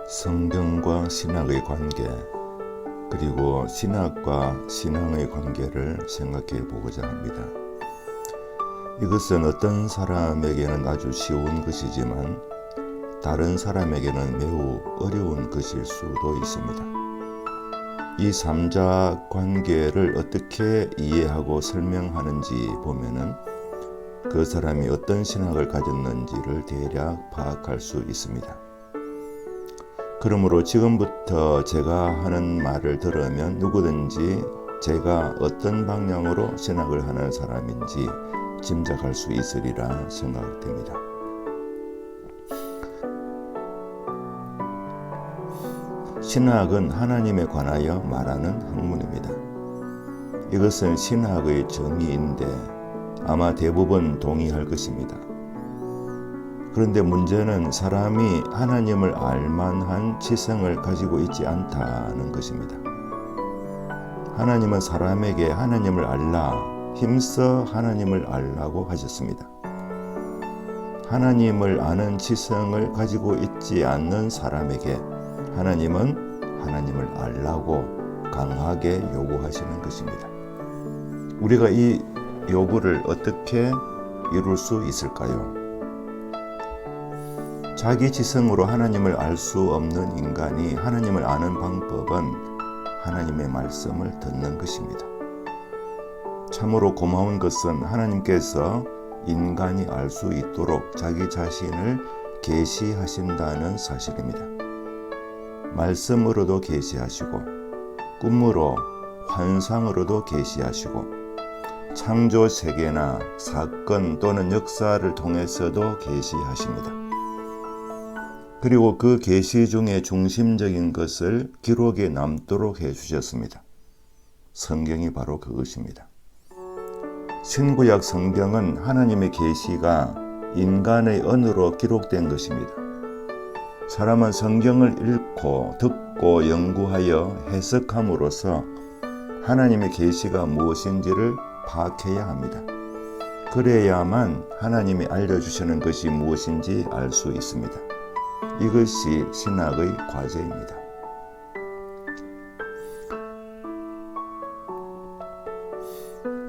성경과 신학의 관계, 그리고 신학과 신앙의 관계를 생각해 보고자 합니다. 이것은 어떤 사람에게는 아주 쉬운 것이지만 다른 사람에게는 매우 어려운 것일 수도 있습니다. 이 삼자 관계를 어떻게 이해하고 설명하는지 보면은 그 사람이 어떤 신학을 가졌는지를 대략 파악할 수 있습니다. 그러므로 지금부터 제가 하는 말을 들으면 누구든지 제가 어떤 방향으로 신학을 하는 사람인지 짐작할 수 있으리라 생각됩니다. 신학은 하나님에 관하여 말하는 학문입니다. 이것은 신학의 정의인데 아마 대부분 동의할 것입니다. 그런데 문제는 사람이 하나님을 알만한 지성을 가지고 있지 않다는 것입니다. 하나님은 사람에게 하나님을 알라, 힘써 하나님을 알라고 하셨습니다. 하나님을 아는 지성을 가지고 있지 않는 사람에게 하나님은 하나님을 알라고 강하게 요구하시는 것입니다. 우리가 이 요구를 어떻게 이룰 수 있을까요? 자기 지성으로 하나님을 알 수 없는 인간이 하나님을 아는 방법은 하나님의 말씀을 듣는 것입니다. 참으로 고마운 것은 하나님께서 인간이 알 수 있도록 자기 자신을 계시하신다는 사실입니다. 말씀으로도 계시하시고 꿈으로 환상으로도 계시하시고 창조 세계나 사건 또는 역사를 통해서도 계시하십니다. 그리고 그 계시 중에 중심적인 것을 기록에 남도록 해주셨습니다. 성경이 바로 그것입니다. 신구약 성경은 하나님의 계시가 인간의 언어로 기록된 것입니다. 사람은 성경을 읽고 듣고 연구하여 해석함으로써 하나님의 계시가 무엇인지를 파악해야 합니다. 그래야만 하나님이 알려주시는 것이 무엇인지 알 수 있습니다. 이것이 신학의 과제입니다.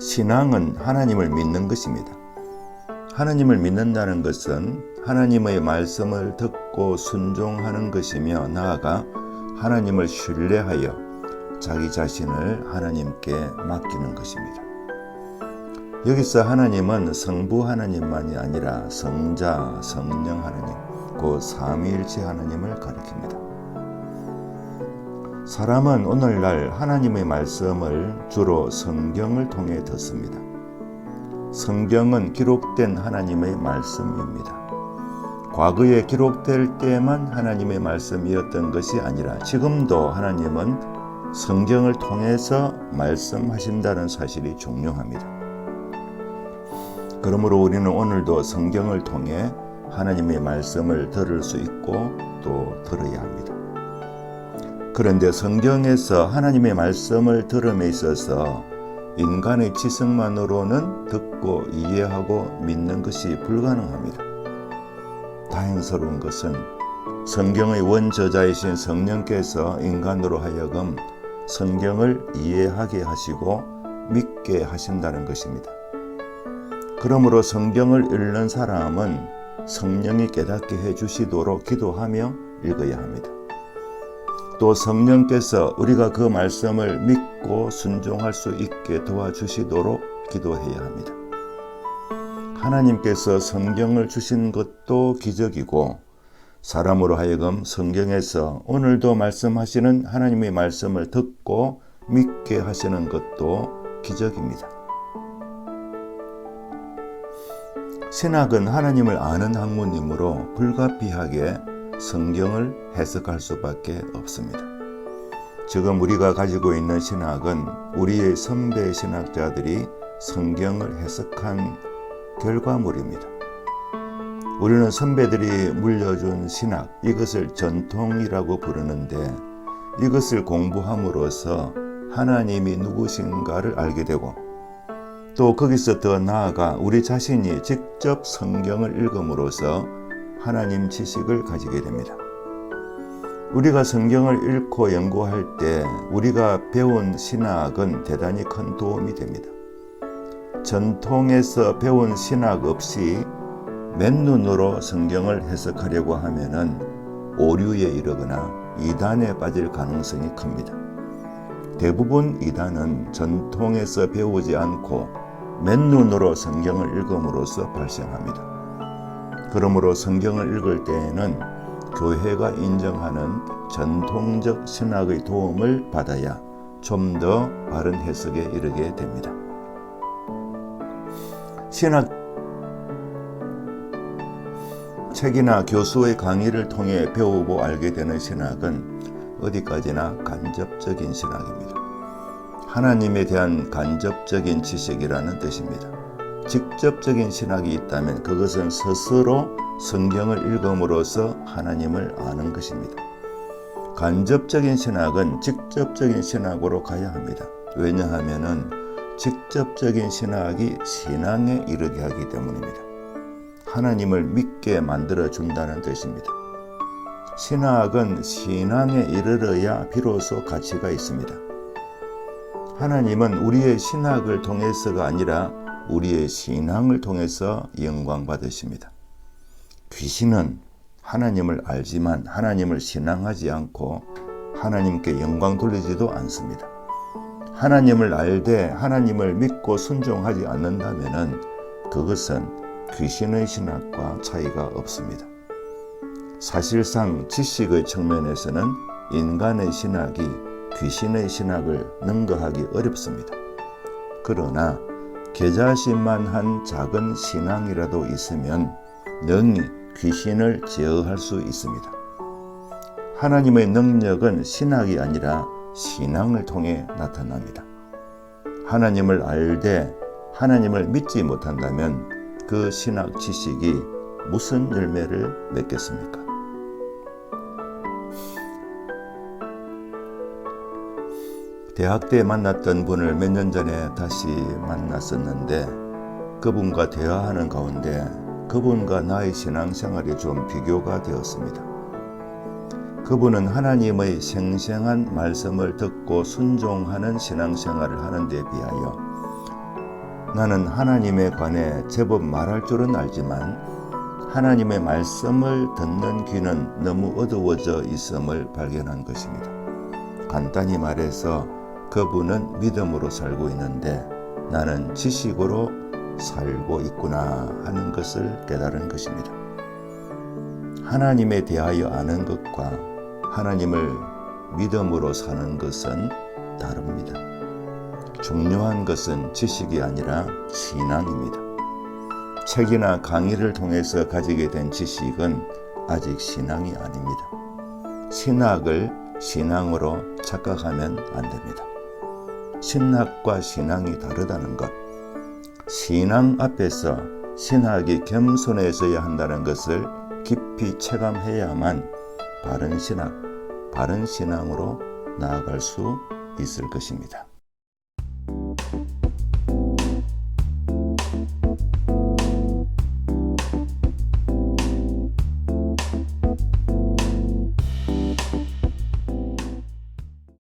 신앙은 하나님을 믿는 것입니다. 하나님을 믿는다는 것은 하나님의 말씀을 듣고 순종하는 것이며 나아가 하나님을 신뢰하여 자기 자신을 하나님께 맡기는 것입니다. 여기서 하나님은 성부 하나님만이 아니라 성자, 성령 하나님, 곧 삼위일체 하나님을 가리킵니다. 사람은 오늘날 하나님의 말씀을 주로 성경을 통해 듣습니다. 성경은 기록된 하나님의 말씀입니다. 과거에 기록될 때만 하나님의 말씀이었던 것이 아니라 지금도 하나님은 성경을 통해서 말씀하신다는 사실이 중요합니다. 그러므로 우리는 오늘도 성경을 통해 하나님의 말씀을 들을 수 있고 또 들어야 합니다. 그런데 성경에서 하나님의 말씀을 들음에 있어서 인간의 지성만으로는 듣고 이해하고 믿는 것이 불가능합니다. 다행스러운 것은 성경의 원저자이신 성령께서 인간으로 하여금 성경을 이해하게 하시고 믿게 하신다는 것입니다. 그러므로 성경을 읽는 사람은 성령이 깨닫게 해주시도록 기도하며 읽어야 합니다. 또 성령께서 우리가 그 말씀을 믿고 순종할 수 있게 도와주시도록 기도해야 합니다. 하나님께서 성경을 주신 것도 기적이고 사람으로 하여금 성경에서 오늘도 말씀하시는 하나님의 말씀을 듣고 믿게 하시는 것도 기적입니다. 신학은 하나님을 아는 학문이므로 불가피하게 성경을 해석할 수밖에 없습니다. 지금 우리가 가지고 있는 신학은 우리의 선배 신학자들이 성경을 해석한 결과물입니다. 우리는 선배들이 물려준 신학, 이것을 전통이라고 부르는데 이것을 공부함으로써 하나님이 누구신가를 알게 되고 또 거기서 더 나아가 우리 자신이 직접 성경을 읽음으로써 하나님 지식을 가지게 됩니다. 우리가 성경을 읽고 연구할 때 우리가 배운 신학은 대단히 큰 도움이 됩니다. 전통에서 배운 신학 없이 맨눈으로 성경을 해석하려고 하면은 오류에 이르거나 이단에 빠질 가능성이 큽니다. 대부분 이단은 전통에서 배우지 않고 맨눈으로 성경을 읽음으로써 발생합니다. 그러므로 성경을 읽을 때에는 교회가 인정하는 전통적 신학의 도움을 받아야 좀 더 바른 해석에 이르게 됩니다. 신학 책이나 교수의 강의를 통해 배우고 알게 되는 신학은 어디까지나 간접적인 신학입니다. 하나님에 대한 간접적인 지식이라는 뜻입니다. 직접적인 신학이 있다면 그것은 스스로 성경을 읽음으로써 하나님을 아는 것입니다. 간접적인 신학은 직접적인 신학으로 가야 합니다. 왜냐하면 직접적인 신학이 신앙에 이르게 하기 때문입니다. 하나님을 믿게 만들어 준다는 뜻입니다. 신학은 신앙에 이르러야 비로소 가치가 있습니다. 하나님은 우리의 신학을 통해서가 아니라 우리의 신앙을 통해서 영광 받으십니다. 귀신은 하나님을 알지만 하나님을 신앙하지 않고 하나님께 영광 돌리지도 않습니다. 하나님을 알되 하나님을 믿고 순종하지 않는다면 그것은 귀신의 신학과 차이가 없습니다. 사실상 지식의 측면에서는 인간의 신학이 귀신의 신학을 능가하기 어렵습니다. 그러나 계자신만한 작은 신앙이라도 있으면 능히 귀신을 제어할 수 있습니다. 하나님의 능력은 신학이 아니라 신앙을 통해 나타납니다. 하나님을 알되 하나님을 믿지 못한다면 그 신학 지식이 무슨 열매를 맺겠습니까? 대학 때 만났던 분을 몇 년 전에 다시 만났었는데 그분과 대화하는 가운데 그분과 나의 신앙생활이 좀 비교가 되었습니다. 그분은 하나님의 생생한 말씀을 듣고 순종하는 신앙생활을 하는 데 비하여 나는 하나님에 관해 제법 말할 줄은 알지만 하나님의 말씀을 듣는 귀는 너무 어두워져 있음을 발견한 것입니다. 간단히 말해서 그분은 믿음으로 살고 있는데 나는 지식으로 살고 있구나 하는 것을 깨달은 것입니다. 하나님에 대하여 아는 것과 하나님을 믿음으로 사는 것은 다릅니다. 중요한 것은 지식이 아니라 신앙입니다. 책이나 강의를 통해서 가지게 된 지식은 아직 신앙이 아닙니다. 신학을 신앙으로 착각하면 안 됩니다. 신학과 신앙이 다르다는 것, 신앙 앞에서 신학이 겸손해져야 한다는 것을 깊이 체감해야만 바른 신학, 바른 신앙으로 나아갈 수 있을 것입니다.